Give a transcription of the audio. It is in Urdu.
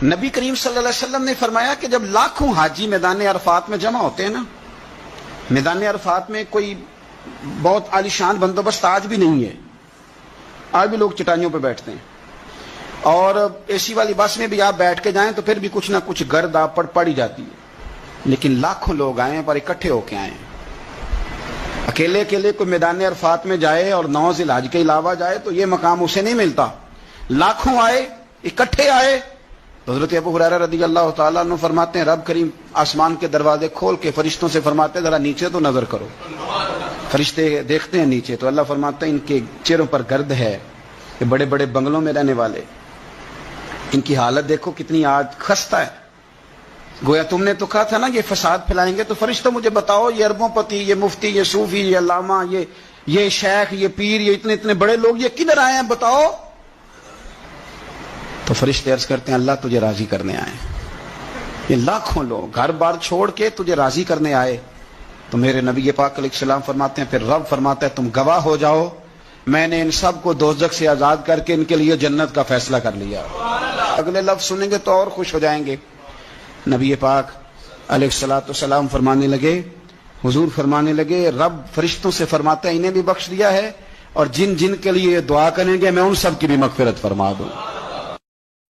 نبی کریم صلی اللہ علیہ وسلم نے فرمایا کہ جب لاکھوں حاجی میدان عرفات میں جمع ہوتے ہیں نا، میدان عرفات میں کوئی بہت عالیشان بندوبست آج بھی نہیں ہے، آج بھی لوگ چٹائیوں پہ بیٹھتے ہیں، اور اے سی والی بس میں بھی آپ بیٹھ کے جائیں تو پھر بھی کچھ نہ کچھ گرد آپ پڑ ہی جاتی ہے، لیکن لاکھوں لوگ آئیں پر اکٹھے ہو کے آئیں۔ اکیلے اکیلے کوئی میدان عرفات میں جائے اور 9 ذی الحج کے علاوہ جائے تو یہ مقام اسے نہیں ملتا۔ لاکھوں آئے، اکٹھے آئے تو حضرت ابو ہریرہ رضی اللہ تعالیٰ عنہ فرماتے ہیں رب کریم آسمان کے دروازے کھول کے فرشتوں سے فرماتے ہیں ذرا نیچے تو نظر کرو۔ فرشتے دیکھتے ہیں نیچے تو اللہ فرماتے ہیں ان کے چہروں پر گرد ہے، یہ بڑے بڑے بنگلوں میں رہنے والے، ان کی حالت دیکھو کتنی آج خستہ ہے، گویا تم نے تو کہا تھا نا یہ فساد پھیلائیں گے، تو فرشتوں مجھے بتاؤ یہ اربوں پتی، یہ مفتی، یہ صوفی، یہ علامہ، یہ شیخ، یہ پیر، یہ اتنے بڑے لوگ یہ کدھر آئے ہیں بتاؤ؟ تو فرشتے عرض کرتے ہیں اللہ تجھے راضی کرنے آئے، یہ لاکھوں لوگ گھر بار چھوڑ کے تجھے راضی کرنے آئے۔ تو میرے نبی پاک علیہ السلام فرماتے ہیں پھر رب فرماتا ہے تم گواہ ہو جاؤ میں نے ان سب کو دوزخ سے آزاد کر کے ان کے لیے جنت کا فیصلہ کر لیا۔ اگلے لفظ سنیں گے تو اور خوش ہو جائیں گے۔ نبی پاک علیہ السلام فرمانے لگے، حضور فرمانے لگے رب فرشتوں سے فرماتا ہے انہیں بھی بخش دیا ہے، اور جن جن کے لیے دعا کریں گے میں ان سب کی بھی مغفرت فرما دوں۔